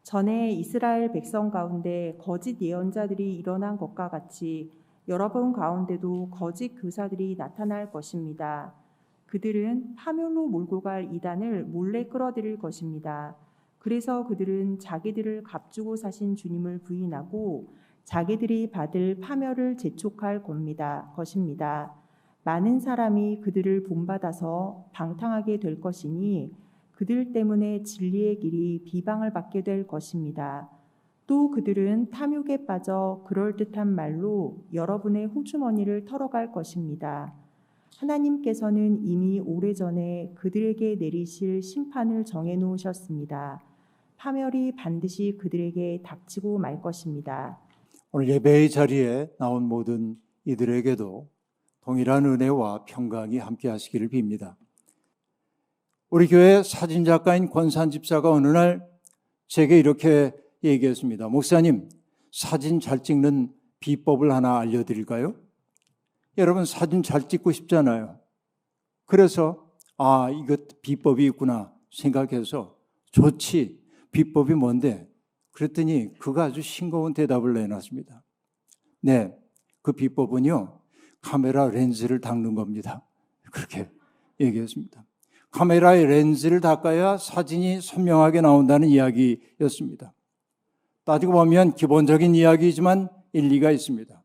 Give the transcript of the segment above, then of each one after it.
전에 이스라엘 백성 가운데 거짓 예언자들이 일어난 것과 같이 여러분 가운데도 거짓 교사들이 나타날 것입니다. 그들은 파멸로 몰고 갈 이단을 몰래 끌어들일 것입니다. 그래서 그들은 자기들을 값주고 사신 주님을 부인하고 자기들이 받을 파멸을 재촉할 것입니다. 많은 사람이 그들을 본받아서 방탕하게 될 것이니 그들 때문에 진리의 길이 비방을 받게 될 것입니다. 또 그들은 탐욕에 빠져 그럴듯한 말로 여러분의 호주머니를 털어갈 것입니다. 하나님께서는 이미 오래전에 그들에게 내리실 심판을 정해놓으셨습니다. 파멸이 반드시 그들에게 닥치고 말 것입니다. 오늘 예배의 자리에 나온 모든 이들에게도 동일한 은혜와 평강이 함께 하시기를 빕니다. 우리 교회 사진작가인 권산 집사가 어느 날 제게 이렇게 얘기했습니다. 목사님, 사진 잘 찍는 비법을 하나 알려드릴까요? 여러분 사진 잘 찍고 싶잖아요. 그래서 이거 비법이 있구나 생각해서 좋지, 비법이 뭔데? 그랬더니 그가 아주 싱거운 대답을 내놨습니다. 네, 그 비법은요, 카메라 렌즈를 닦는 겁니다. 그렇게 얘기했습니다. 카메라의 렌즈를 닦아야 사진이 선명하게 나온다는 이야기였습니다. 따지고 보면 기본적인 이야기이지만 일리가 있습니다.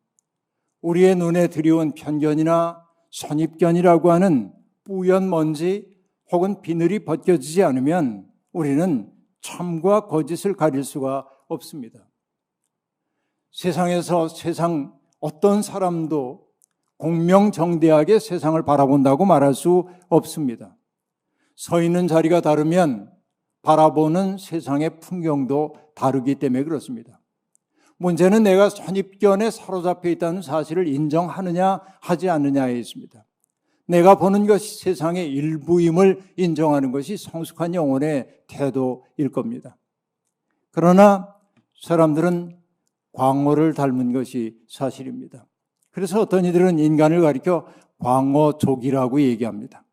우리의 눈에 들여온 편견이나 선입견이라고 하는 뿌연 먼지 혹은 비늘이 벗겨지지 않으면 우리는 참과 거짓을 가릴 수가 없습니다. 세상에서 세상 어떤 사람도 공명정대하게 세상을 바라본다고 말할 수 없습니다. 서 있는 자리가 다르면 바라보는 세상의 풍경도 다르기 때문에 그렇습니다. 문제는 내가 선입견에 사로잡혀 있다는 사실을 인정하느냐 하지 않느냐에 있습니다. 내가 보는 것이 세상의 일부임을 인정하는 것이 성숙한 영혼의 태도일 겁니다. 그러나 사람들은 광어를 닮은 것이 사실입니다. 그래서 어떤 이들은 인간을 가리켜 광어족이라고 얘기합니다.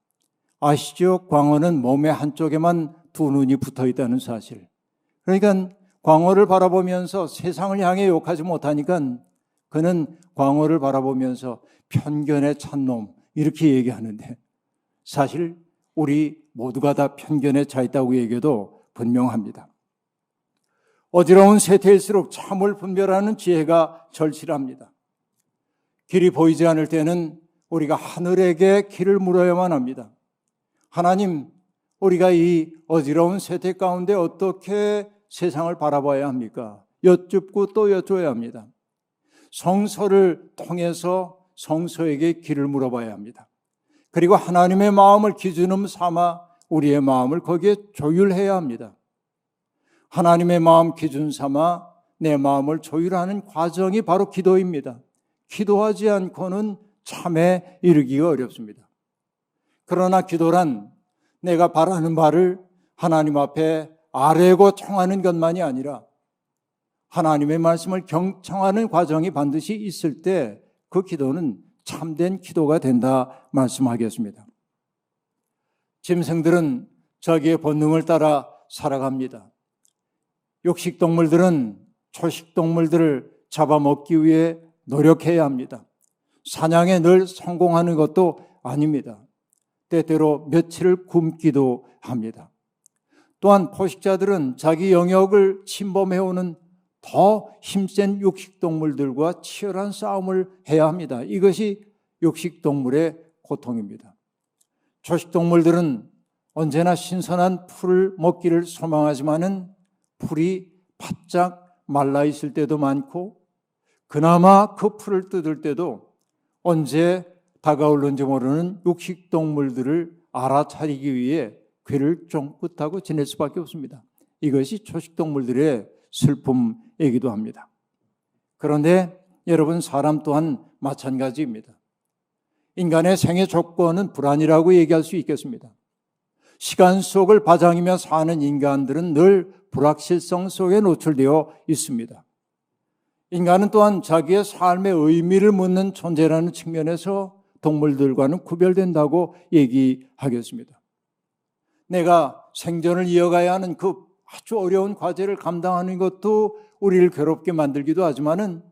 아시죠? 광어는 몸의 한쪽에만 두 눈이 붙어 있다는 사실. 그러니까 광어를 바라보면서 세상을 향해 욕하지 못하니까 그는 광어를 바라보면서 편견에 찬 놈 이렇게 얘기하는데, 사실 우리 모두가 다 편견에 차 있다고 얘기해도 분명합니다. 어지러운 세태일수록 참을 분별하는 지혜가 절실합니다. 길이 보이지 않을 때는 우리가 하늘에게 길을 물어야만 합니다. 하나님, 우리가 이 어지러운 세태 가운데 어떻게 세상을 바라봐야 합니까? 여쭙고 또 여쭤야 합니다. 성서를 통해서 성서에게 길을 물어봐야 합니다. 그리고 하나님의 마음을 기준음 삼아 우리의 마음을 거기에 조율해야 합니다. 하나님의 마음 기준 삼아 내 마음을 조율하는 과정이 바로 기도입니다. 기도하지 않고는 참에 이르기가 어렵습니다. 그러나 기도란 내가 바라는 바를 하나님 앞에 아뢰고 청하는 것만이 아니라 하나님의 말씀을 경청하는 과정이 반드시 있을 때 그 기도는 참된 기도가 된다 말씀하겠습니다. 짐승들은 자기의 본능을 따라 살아갑니다. 육식동물들은 초식동물들을 잡아먹기 위해 노력해야 합니다. 사냥에 늘 성공하는 것도 아닙니다. 때때로 며칠을 굶기도 합니다. 또한 포식자들은 자기 영역을 침범해오는 더 힘센 육식동물들과 치열한 싸움을 해야 합니다. 이것이 육식동물의 고통입니다. 초식동물들은 언제나 신선한 풀을 먹기를 소망하지만은 풀이 바짝 말라 있을 때도 많고 그나마 그 풀을 뜯을 때도 언제 다가올는지 모르는 육식동물들을 알아차리기 위해 귀를 쫑긋하고 지낼 수밖에 없습니다. 이것이 초식동물들의 슬픔이기도 합니다. 그런데 여러분, 사람 또한 마찬가지입니다. 인간의 생애 조건은 불안이라고 얘기할 수 있겠습니다. 시간 속을 바장이며 사는 인간들은 늘 불확실성 속에 노출되어 있습니다. 인간은 또한 자기의 삶의 의미를 묻는 존재라는 측면에서 동물들과는 구별된다고 얘기하겠습니다. 내가 생존을 이어가야 하는 그 아주 어려운 과제를 감당하는 것도 우리를 괴롭게 만들기도 하지만은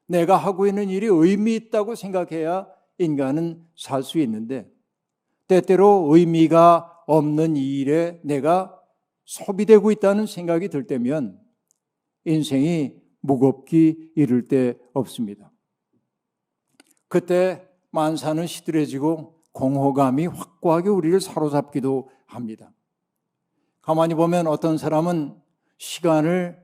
내가 하고 있는 일이 의미 있다고 생각해야 인간은 살 수 있는데 때때로 의미가 없는 이 일에 내가 소비되고 있다는 생각이 들 때면 인생이 무겁기 이를 데 없습니다. 그때 만사는 시들해지고 공허감이 확고하게 우리를 사로잡기도 합니다. 가만히 보면 어떤 사람은 시간을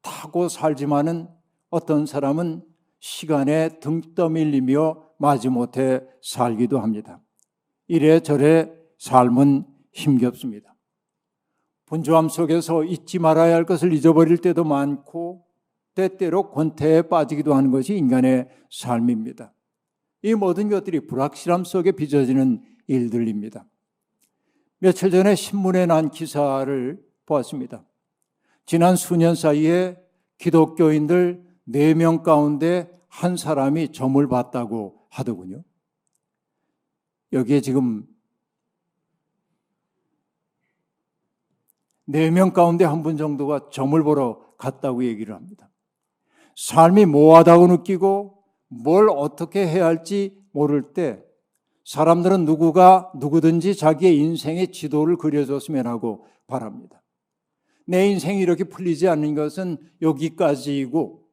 타고 살지만은 어떤 사람은 시간에 등 떠밀리며 마지못해 살기도 합니다. 이래저래 삶은 힘겹습니다. 분주함 속에서 잊지 말아야 할 것을 잊어버릴 때도 많고 때때로 권태에 빠지기도 하는 것이 인간의 삶입니다. 이 모든 것들이 불확실함 속에 빚어지는 일들입니다. 며칠 전에 신문에 난 기사를 보았습니다. 지난 수년 사이에 기독교인들 4명 가운데 한 사람이 점을 봤다고 하더군요. 여기에 지금 4명 가운데 한 분 정도가 점을 보러 갔다고 얘기를 합니다. 삶이 모호하다고 느끼고 뭘 어떻게 해야 할지 모를 때 사람들은 누구든지 자기의 인생의 지도를 그려줬으면 하고 바랍니다. 내 인생이 이렇게 풀리지 않는 것은 여기까지이고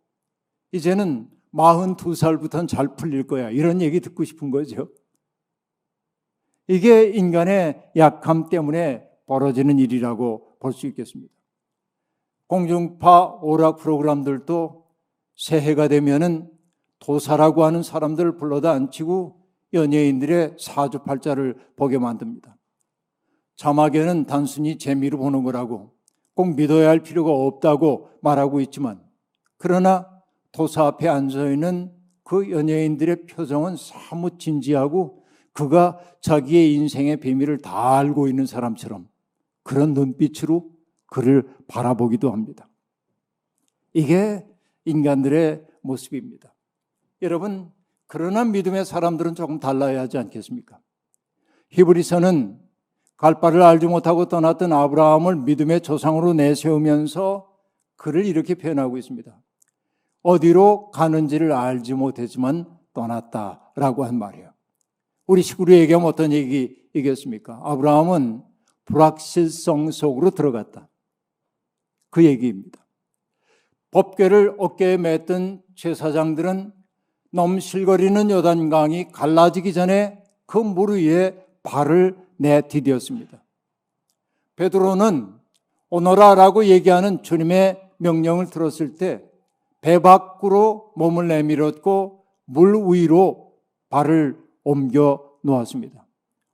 이제는 42살부터는 잘 풀릴 거야. 이런 얘기 듣고 싶은 거죠. 이게 인간의 약함 때문에 벌어지는 일이라고 볼 수 있겠습니다. 공중파 오락 프로그램들도 새해가 되면은 도사라고 하는 사람들을 불러다 앉히고 연예인들의 사주팔자를 보게 만듭니다. 자막에는 단순히 재미로 보는 거라고 꼭 믿어야 할 필요가 없다고 말하고 있지만 그러나 도사 앞에 앉아있는 그 연예인들의 표정은 사뭇 진지하고 그가 자기의 인생의 비밀을 다 알고 있는 사람처럼 그런 눈빛으로 그를 바라보기도 합니다. 이게 인간들의 모습입니다. 여러분, 그러나 믿음의 사람들은 조금 달라야 하지 않겠습니까? 히브리서는 갈 바를 알지 못하고 떠났던 아브라함을 믿음의 조상으로 내세우면서 그를 이렇게 표현하고 있습니다. 어디로 가는지를 알지 못했지만 떠났다라고 한 말이에요. 우리 식으로 얘기하면 어떤 얘기이겠습니까? 아브라함은 불확실성 속으로 들어갔다. 그 얘기입니다. 법궤를 어깨에 맸던 제사장들은 넘실거리는 요단강이 갈라지기 전에 그 물 위에 발을 내디뎠습니다. 베드로는 오너라라고 얘기하는 주님의 명령을 들었을 때 배 밖으로 몸을 내밀었고 물 위로 발을 옮겨 놓았습니다.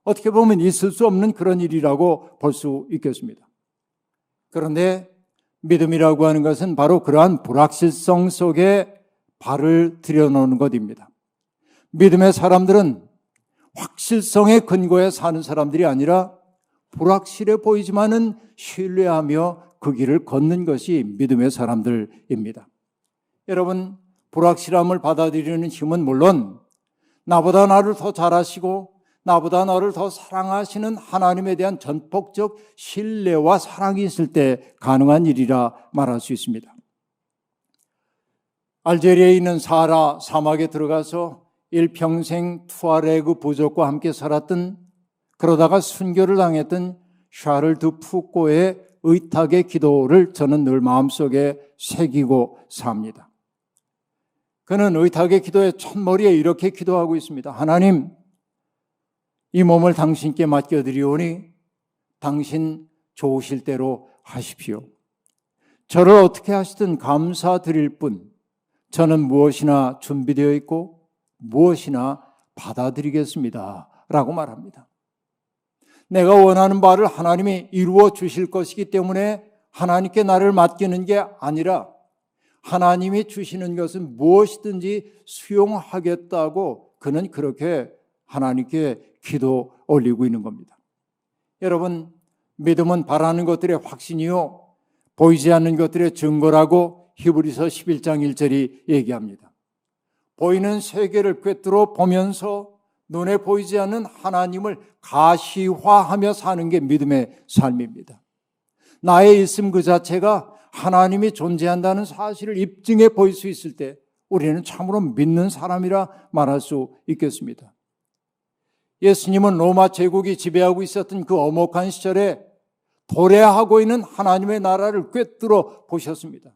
어떻게 보면 있을 수 없는 그런 일이라고 볼 수 있겠습니다. 그런데 믿음이라고 하는 것은 바로 그러한 불확실성 속에 발을 들여놓는 것입니다. 믿음의 사람들은 확실성의 근거에 사는 사람들이 아니라 불확실해 보이지만은 신뢰하며 그 길을 걷는 것이 믿음의 사람들입니다. 여러분, 불확실함을 받아들이는 힘은 물론 나보다 나를 더 잘하시고 나보다 너를 더 사랑하시는 하나님에 대한 전폭적 신뢰와 사랑이 있을 때 가능한 일이라 말할 수 있습니다. 알제리아에 있는 사하라 사막에 들어가서 일평생 투아레그 부족과 함께 살았던 그러다가 순교를 당했던 샤를 드 푸꼬의 의탁의 기도를 저는 늘 마음속에 새기고 삽니다. 그는 의탁의 기도의 첫머리에 이렇게 기도하고 있습니다. 하나님, 이 몸을 당신께 맡겨드리오니 당신 좋으실 대로 하십시오. 저를 어떻게 하시든 감사드릴 뿐 저는 무엇이나 준비되어 있고 무엇이나 받아들이겠습니다 라고 말합니다. 내가 원하는 바를 하나님이 이루어 주실 것이기 때문에 하나님께 나를 맡기는 게 아니라 하나님이 주시는 것은 무엇이든지 수용하겠다고 그는 그렇게 하나님께 기도 올리고 있는 겁니다. 여러분, 믿음은 바라는 것들의 확신이요 보이지 않는 것들의 증거라고 히브리서 11장 1절이 얘기합니다. 보이는 세계를 꿰뚫어 보면서 눈에 보이지 않는 하나님을 가시화하며 사는 게 믿음의 삶입니다. 나의 있음 그 자체가 하나님이 존재한다는 사실을 입증해 보일 수 있을 때 우리는 참으로 믿는 사람이라 말할 수 있겠습니다. 예수님은 로마 제국이 지배하고 있었던 그 엄혹한 시절에 도래하고 있는 하나님의 나라를 꿰뚫어 보셨습니다.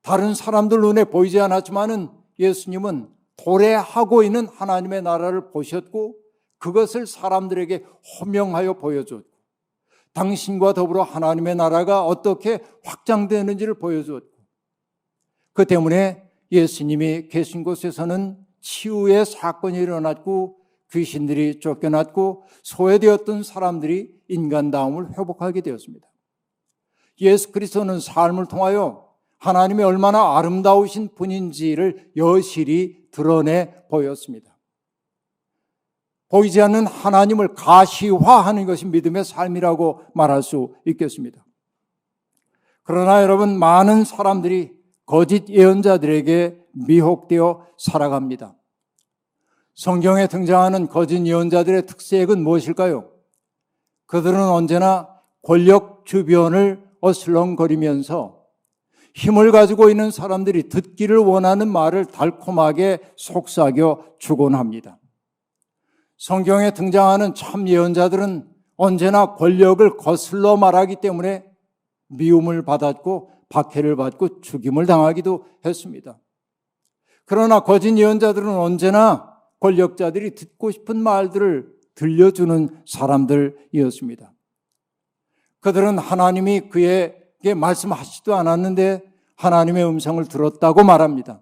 다른 사람들 눈에 보이지 않았지만은 예수님은 도래하고 있는 하나님의 나라를 보셨고 그것을 사람들에게 호명하여 보여줬고 당신과 더불어 하나님의 나라가 어떻게 확장되는지를 보여줬고 그 때문에 예수님이 계신 곳에서는 치유의 사건이 일어났고 귀신들이 쫓겨났고 소외되었던 사람들이 인간다움을 회복하게 되었습니다. 예수 그리스도는 삶을 통하여 하나님이 얼마나 아름다우신 분인지를 여실히 드러내 보였습니다. 보이지 않는 하나님을 가시화하는 것이 믿음의 삶이라고 말할 수 있겠습니다. 그러나 여러분, 많은 사람들이 거짓 예언자들에게 미혹되어 살아갑니다. 성경에 등장하는 거짓 예언자들의 특색은 무엇일까요? 그들은 언제나 권력 주변을 어슬렁거리면서 힘을 가지고 있는 사람들이 듣기를 원하는 말을 달콤하게 속삭여 주곤 합니다. 성경에 등장하는 참 예언자들은 언제나 권력을 거슬러 말하기 때문에 미움을 받았고 박해를 받고 죽임을 당하기도 했습니다. 그러나 거짓 예언자들은 언제나 권력자들이 듣고 싶은 말들을 들려주는 사람들이었습니다. 그들은 하나님이 그에게 말씀하시지도 않았는데 하나님의 음성을 들었다고 말합니다.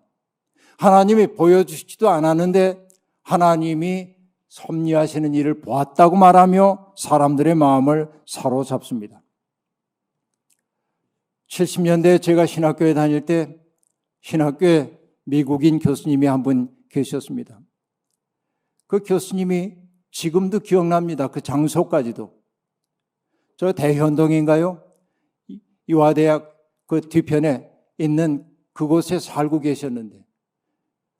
하나님이 보여주시지도 않았는데 하나님이 섭리하시는 일을 보았다고 말하며 사람들의 마음을 사로잡습니다. 70년대에 제가 신학교에 다닐 때 신학교에 미국인 교수님이 한 분 계셨습니다. 그 교수님이 지금도 기억납니다. 그 장소까지도. 저 대현동인가요? 이화대학 그 뒤편에 있는 그곳에 살고 계셨는데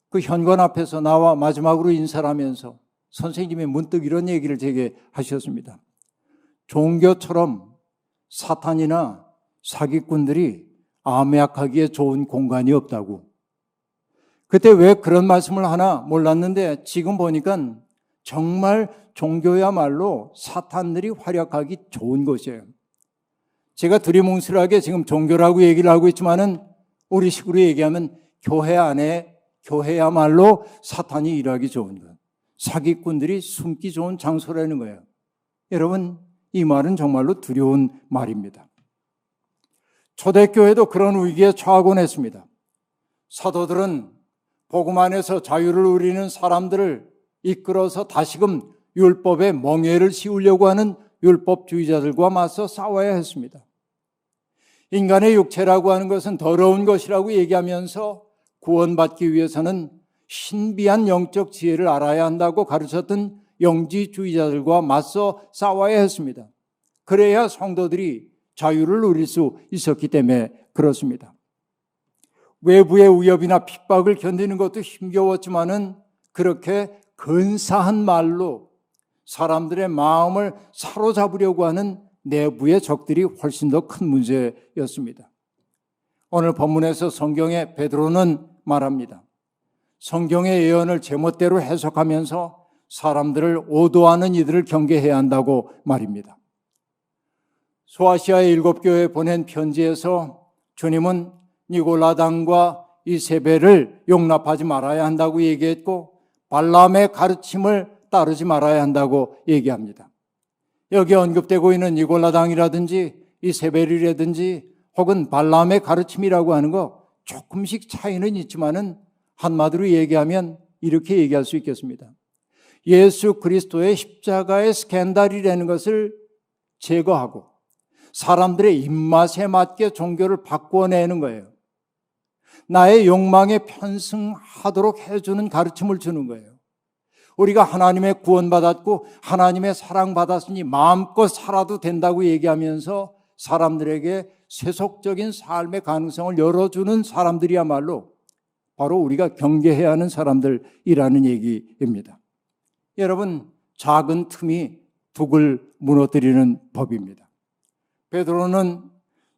그 현관 앞에서 나와 마지막으로 인사를 하면서 선생님이 문득 이런 얘기를 제게 하셨습니다. 종교처럼 사탄이나 사기꾼들이 암약하기에 좋은 공간이 없다고. 그때 왜 그런 말씀을 하나 몰랐는데 지금 보니까 정말 종교야말로 사탄들이 활약하기 좋은 곳이에요. 제가 두리뭉실하게 지금 종교라고 얘기를 하고 있지만은 우리 식으로 얘기하면 교회 안에 교회야말로 사탄이 일하기 좋은 것. 사기꾼들이 숨기 좋은 장소라는 거예요. 여러분, 이 말은 정말로 두려운 말입니다. 초대교회도 그런 위기에 처하곤 했습니다. 사도들은 복음 안에서 자유를 누리는 사람들을 이끌어서 다시금 율법의 멍에를 씌우려고 하는 율법주의자들과 맞서 싸워야 했습니다. 인간의 육체라고 하는 것은 더러운 것이라고 얘기하면서 구원받기 위해서는 신비한 영적 지혜를 알아야 한다고 가르쳤던 영지주의자들과 맞서 싸워야 했습니다. 그래야 성도들이 자유를 누릴 수 있었기 때문에 그렇습니다. 외부의 위협이나 핍박을 견디는 것도 힘겨웠지만은 그렇게 근사한 말로 사람들의 마음을 사로잡으려고 하는 내부의 적들이 훨씬 더 큰 문제였습니다. 오늘 본문에서 성경의 베드로는 말합니다. 성경의 예언을 제멋대로 해석하면서 사람들을 오도하는 이들을 경계해야 한다고 말입니다. 소아시아의 7교회에 보낸 편지에서 주님은 니골라당과 이세벨을 용납하지 말아야 한다고 얘기했고 발람의 가르침을 따르지 말아야 한다고 얘기합니다. 여기 언급되고 있는 니골라당이라든지 이세벨이라든지 혹은 발람의 가르침이라고 하는 거 조금씩 차이는 있지만은 한마디로 얘기하면 이렇게 얘기할 수 있겠습니다. 예수 그리스도의 십자가의 스캔들이라는 것을 제거하고 사람들의 입맛에 맞게 종교를 바꿔내는 거예요. 나의 욕망에 편승하도록 해주는 가르침을 주는 거예요. 우리가 하나님의 구원받았고 하나님의 사랑받았으니 마음껏 살아도 된다고 얘기하면서 사람들에게 세속적인 삶의 가능성을 열어주는 사람들이야말로 바로 우리가 경계해야 하는 사람들이라는 얘기입니다. 여러분, 작은 틈이 북을 무너뜨리는 법입니다. 베드로는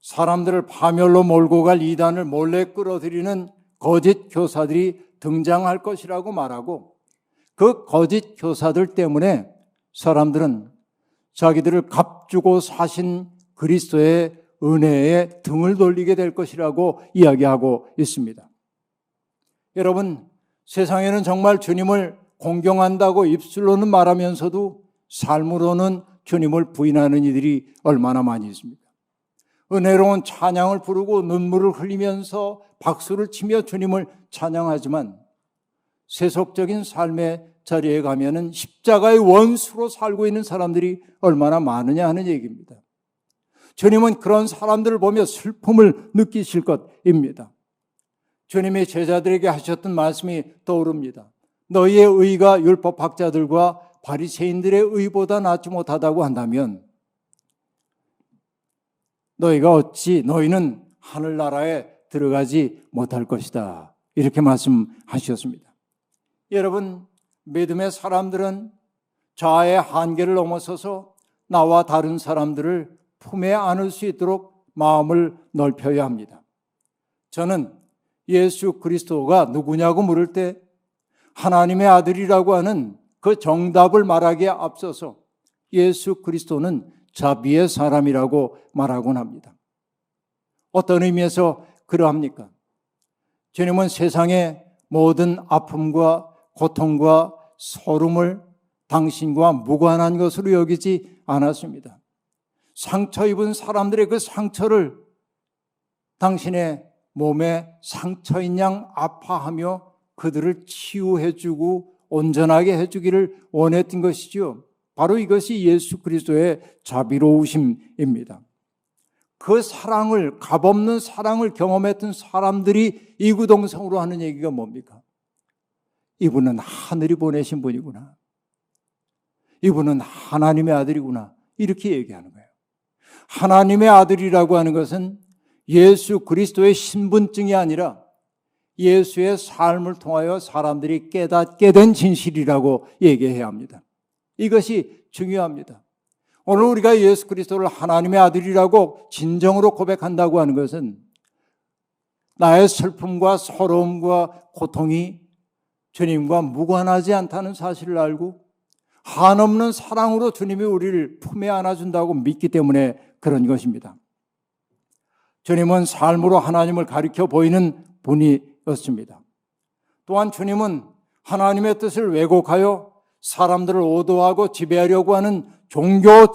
사람들을 파멸로 몰고 갈 이단을 몰래 끌어들이는 거짓 교사들이 등장할 것이라고 말하고, 그 거짓 교사들 때문에 사람들은 자기들을 값주고 사신 그리스도의 은혜에 등을 돌리게 될 것이라고 이야기하고 있습니다. 여러분, 세상에는 정말 주님을 공경한다고 입술로는 말하면서도 삶으로는 주님을 부인하는 이들이 얼마나 많이 있습니까? 은혜로운 찬양을 부르고 눈물을 흘리면서 박수를 치며 주님을 찬양하지만 세속적인 삶의 자리에 가면은 십자가의 원수로 살고 있는 사람들이 얼마나 많으냐 하는 얘기입니다. 주님은 그런 사람들을 보며 슬픔을 느끼실 것입니다. 주님이 제자들에게 하셨던 말씀이 떠오릅니다. 너희의 의가 율법학자들과 바리새인들의 의보다 낫지 못하다고 한다면 너희는 하늘나라에 들어가지 못할 것이다. 이렇게 말씀하셨습니다. 여러분, 믿음의 사람들은 자아의 한계를 넘어서서 나와 다른 사람들을 품에 안을 수 있도록 마음을 넓혀야 합니다. 저는 예수 그리스도가 누구냐고 물을 때 하나님의 아들이라고 하는 그 정답을 말하기에 앞서서 예수 그리스도는 자비의 사람이라고 말하곤 합니다. 어떤 의미에서 그러합니까? 주님은 세상의 모든 아픔과 고통과 서름을 당신과 무관한 것으로 여기지 않았습니다. 상처 입은 사람들의 그 상처를 당신의 몸에 상처인 양 아파하며 그들을 치유해주고 온전하게 해주기를 원했던 것이죠. 바로 이것이 예수 그리스도의 자비로우심입니다. 그 사랑을, 값없는 사랑을 경험했던 사람들이 이구동성으로 하는 얘기가 뭡니까? 이분은 하늘이 보내신 분이구나. 이분은 하나님의 아들이구나. 이렇게 얘기하는 거예요. 하나님의 아들이라고 하는 것은 예수 그리스도의 신분증이 아니라 예수의 삶을 통하여 사람들이 깨닫게 된 진실이라고 얘기해야 합니다. 이것이 중요합니다. 오늘 우리가 예수 그리스도를 하나님의 아들이라고 진정으로 고백한다고 하는 것은 나의 슬픔과 서러움과 고통이 주님과 무관하지 않다는 사실을 알고 한없는 사랑으로 주님이 우리를 품에 안아준다고 믿기 때문에 그런 것입니다. 주님은 삶으로 하나님을 가리켜 보이는 분이었습니다. 또한 주님은 하나님의 뜻을 왜곡하여 사람들을 오도하고 지배하려고 하는 종교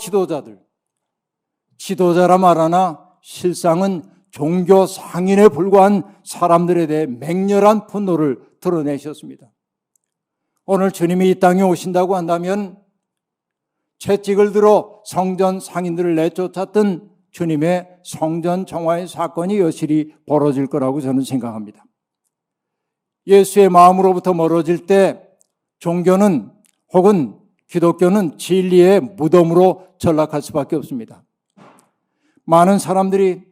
지도자라 말하나 실상은 종교 상인에 불과한 사람들에 대해 맹렬한 분노를 드러내셨습니다. 오늘 주님이 이 땅에 오신다고 한다면 채찍을 들어 성전 상인들을 내쫓았던 주님의 성전 정화의 사건이 여실히 벌어질 거라고 저는 생각합니다. 예수의 마음으로부터 멀어질 때 종교는 혹은 기독교는 진리의 무덤으로 전락할 수밖에 없습니다. 많은 사람들이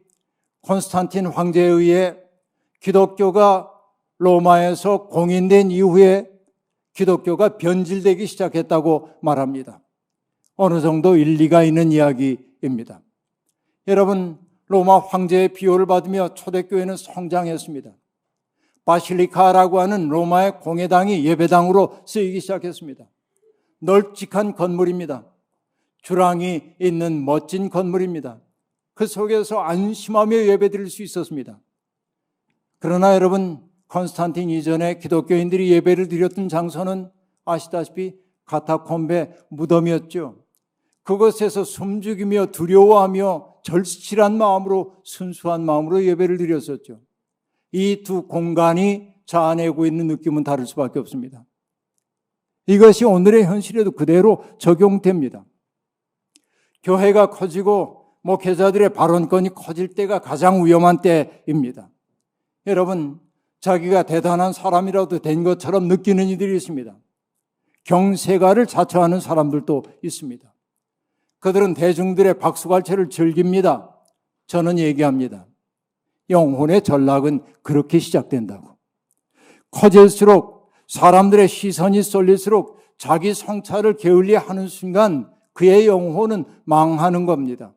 콘스탄틴 황제에 의해 기독교가 로마에서 공인된 이후에 기독교가 변질되기 시작했다고 말합니다. 어느 정도 일리가 있는 이야기입니다. 여러분, 로마 황제의 비호를 받으며 초대교회는 성장했습니다. 바실리카라고 하는 로마의 공회당이 예배당으로 쓰이기 시작했습니다. 널찍한 건물입니다. 주랑이 있는 멋진 건물입니다. 그 속에서 안심하며 예배드릴 수 있었습니다. 그러나 여러분, 콘스탄틴 이전에 기독교인들이 예배를 드렸던 장소는 아시다시피 카타콤베 무덤이었죠. 그것에서 숨죽이며 두려워하며 절실한 마음으로, 순수한 마음으로 예배를 드렸었죠. 이 두 공간이 자아내고 있는 느낌은 다를 수밖에 없습니다. 이것이 오늘의 현실에도 그대로 적용됩니다. 교회가 커지고 목회자들의 발언권이 커질 때가 가장 위험한 때입니다. 여러분, 자기가 대단한 사람이라도 된 것처럼 느끼는 이들이 있습니다. 경세가를 자처하는 사람들도 있습니다. 그들은 대중들의 박수갈채를 즐깁니다. 저는 얘기합니다. 영혼의 전락은 그렇게 시작된다고. 커질수록 사람들의 시선이 쏠릴수록 자기 성찰을 게을리하는 순간 그의 영혼은 망하는 겁니다.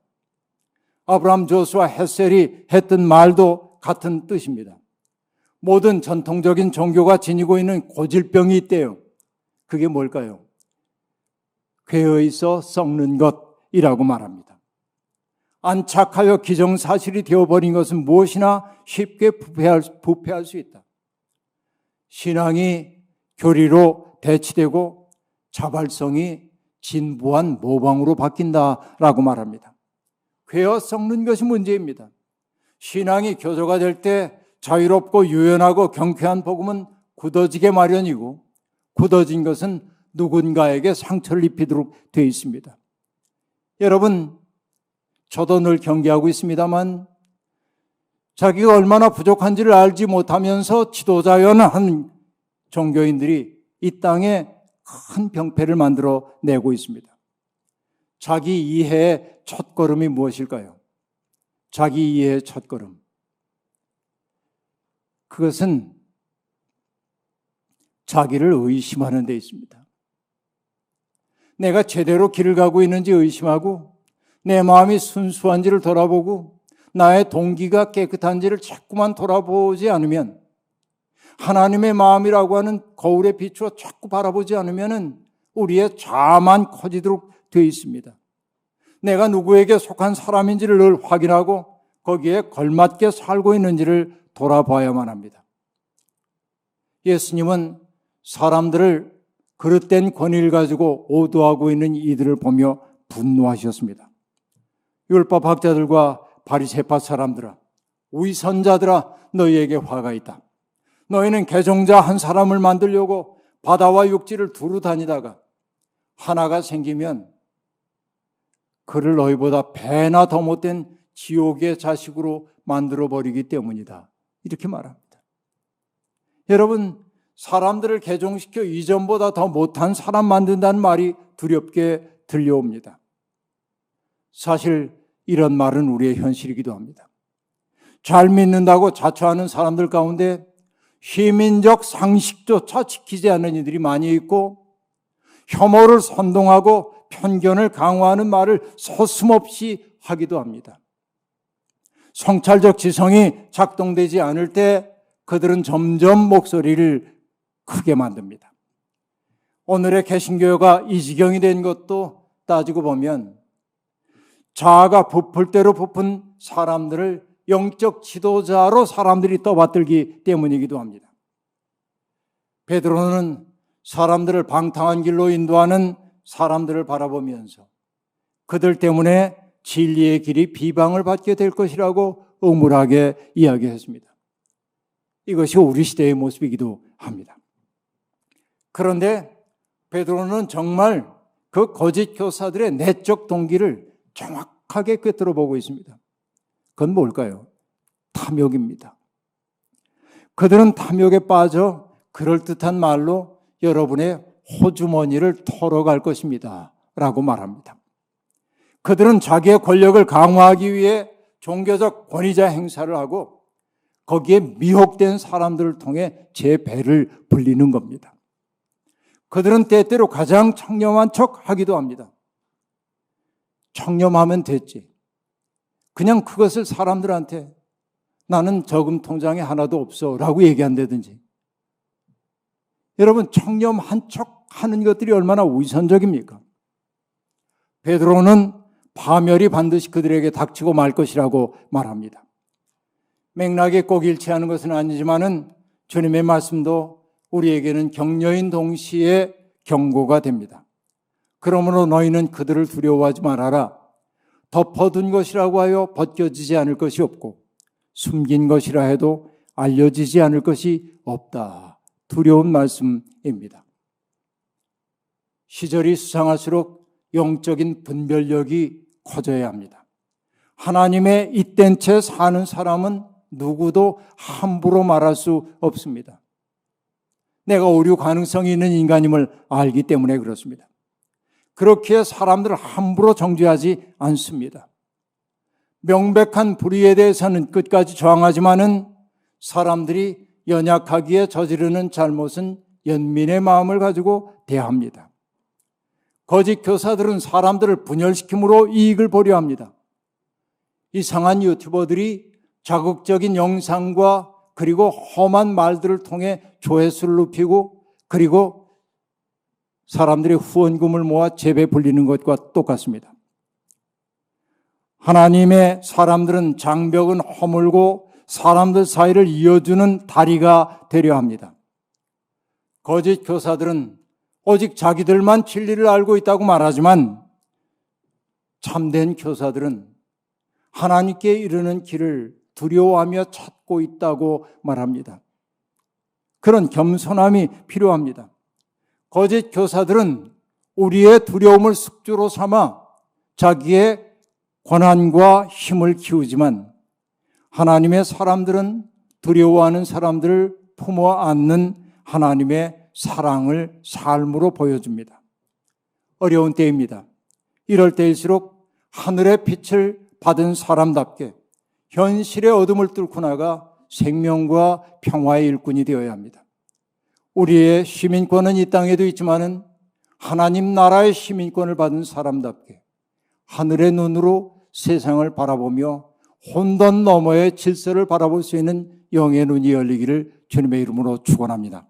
아브라함, 조수아, 헷셀이 했던 말도 같은 뜻입니다. 모든 전통적인 종교가 지니고 있는 고질병이 있대요. 그게 뭘까요? 궤어있어 썩는 것이라고 말합니다. 안착하여 기정사실이 되어버린 것은 무엇이나 쉽게 부패할 수 있다. 신앙이 교리로 대치되고 자발성이 진부한 모방으로 바뀐다라고 말합니다. 궤어 썩는 것이 문제입니다. 신앙이 교조가 될 때 자유롭고 유연하고 경쾌한 복음은 굳어지게 마련이고, 굳어진 것은 누군가에게 상처를 입히도록 되어 있습니다. 여러분, 저도 늘 경계하고 있습니다만 자기가 얼마나 부족한지를 알지 못하면서 지도자연한 종교인들이 이 땅에 큰 병폐를 만들어내고 있습니다. 자기 이해의 첫걸음이 무엇일까요? 자기 이해의 첫걸음. 그것은 자기를 의심하는 데 있습니다. 내가 제대로 길을 가고 있는지 의심하고, 내 마음이 순수한지를 돌아보고, 나의 동기가 깨끗한지를 자꾸만 돌아보지 않으면, 하나님의 마음이라고 하는 거울에 비추어 자꾸 바라보지 않으면 우리의 자아만 커지도록 되어 있습니다. 내가 누구에게 속한 사람인지를 늘 확인하고 거기에 걸맞게 살고 있는지를 돌아봐야만 합니다. 예수님은 사람들을 그릇된 권위를 가지고 오도하고 있는 이들을 보며 분노하셨습니다. 율법학자들과 바리새파 사람들아, 위선자들아, 너희에게 화가 있다. 너희는 개종자 한 사람을 만들려고 바다와 육지를 두루 다니다가 하나가 생기면 그를 너희보다 배나 더 못된 지옥의 자식으로 만들어버리기 때문이다. 이렇게 말합니다. 여러분, 사람들을 개종시켜 이전보다 더 못한 사람 만든다는 말이 두렵게 들려옵니다. 사실 이런 말은 우리의 현실이기도 합니다. 잘 믿는다고 자처하는 사람들 가운데 시민적 상식조차 지키지 않는 이들이 많이 있고, 혐오를 선동하고 편견을 강화하는 말을 서슴없이 하기도 합니다. 성찰적 지성이 작동되지 않을 때 그들은 점점 목소리를 크게 만듭니다. 오늘의 개신교가 이 지경이 된 것도 따지고 보면 자아가 부풀 대로 부푼 사람들을 영적 지도자로 사람들이 떠받들기 때문이기도 합니다. 베드로는 사람들을 방탕한 길로 인도하는 사람들을 바라보면서 그들 때문에 진리의 길이 비방을 받게 될 것이라고 음울하게 이야기했습니다. 이것이 우리 시대의 모습이기도 합니다. 그런데 베드로는 정말 그 거짓 교사들의 내적 동기를 정확하게 꿰뚫어 보고 있습니다. 그건 뭘까요? 탐욕입니다. 그들은 탐욕에 빠져 그럴듯한 말로 여러분의 호주머니를 털어갈 것입니다 라고 말합니다. 그들은 자기의 권력을 강화하기 위해 종교적 권위자 행사를 하고 거기에 미혹된 사람들을 통해 제 배를 불리는 겁니다. 그들은 때때로 가장 청렴한 척 하기도 합니다. 청렴하면 됐지. 그냥 그것을 사람들한테 나는 저금 통장에 하나도 없어 라고 얘기한다든지. 여러분, 청렴한 척 하는 것들이 얼마나 위선적입니까? 베드로는 파멸이 반드시 그들에게 닥치고 말 것이라고 말합니다. 맥락에 꼭 일치하는 것은 아니지만은 주님의 말씀도 우리에게는 격려인 동시에 경고가 됩니다. 그러므로 너희는 그들을 두려워하지 말아라. 덮어둔 것이라고 하여 벗겨지지 않을 것이 없고 숨긴 것이라 해도 알려지지 않을 것이 없다. 두려운 말씀입니다. 시절이 수상할수록 영적인 분별력이 커져야 합니다. 하나님의 잇된 채 사는 사람은 누구도 함부로 말할 수 없습니다. 내가 오류 가능성이 있는 인간임을 알기 때문에 그렇습니다. 그렇게 사람들을 함부로 정죄하지 않습니다. 명백한 불의에 대해서는 끝까지 저항하지만은 사람들이 연약하기에 저지르는 잘못은 연민의 마음을 가지고 대합니다. 거짓 교사들은 사람들을 분열시킴으로 이익을 보려 합니다. 이상한 유튜버들이 자극적인 영상과 그리고 험한 말들을 통해 조회수를 높이고 그리고 사람들의 후원금을 모아 재배 불리는 것과 똑같습니다. 하나님의 사람들은 장벽은 허물고 사람들 사이를 이어주는 다리가 되려 합니다. 거짓 교사들은 오직 자기들만 진리를 알고 있다고 말하지만 참된 교사들은 하나님께 이르는 길을 두려워하며 찾고 있다고 말합니다. 그런 겸손함이 필요합니다. 거짓 교사들은 우리의 두려움을 숙주로 삼아 자기의 권한과 힘을 키우지만 하나님의 사람들은 두려워하는 사람들을 품어 안는 하나님의 사랑을 삶으로 보여줍니다. 어려운 때입니다. 이럴 때일수록 하늘의 빛을 받은 사람답게 현실의 어둠을 뚫고 나가 생명과 평화의 일꾼이 되어야 합니다. 우리의 시민권은 이 땅에도 있지만은 하나님 나라의 시민권을 받은 사람답게 하늘의 눈으로 세상을 바라보며 혼돈 너머의 질서를 바라볼 수 있는 영의 눈이 열리기를 주님의 이름으로 축원합니다.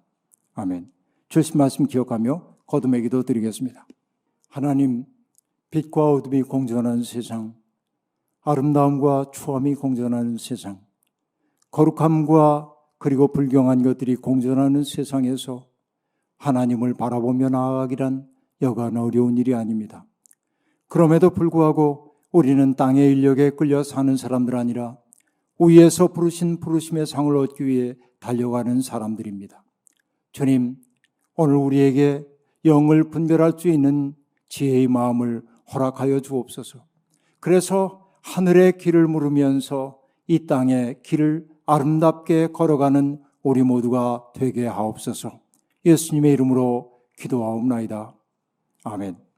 아멘. 주신 말씀 기억하며 거듭의 기도 드리겠습니다. 하나님, 빛과 어둠이 공존하는 세상, 아름다움과 추함이 공존하는 세상, 거룩함과 그리고 불경한 것들이 공존하는 세상에서 하나님을 바라보며 나아가기란 여간 어려운 일이 아닙니다. 그럼에도 불구하고 우리는 땅의 인력에 끌려 사는 사람들 아니라 위에서 부르신 부르심의 상을 얻기 위해 달려가는 사람들입니다. 주님, 오늘 우리에게 영을 분별할 수 있는 지혜의 마음을 허락하여 주옵소서. 그래서 하늘의 길을 물으면서 이 땅의 길을 아름답게 걸어가는 우리 모두가 되게 하옵소서. 예수님의 이름으로 기도하옵나이다. 아멘.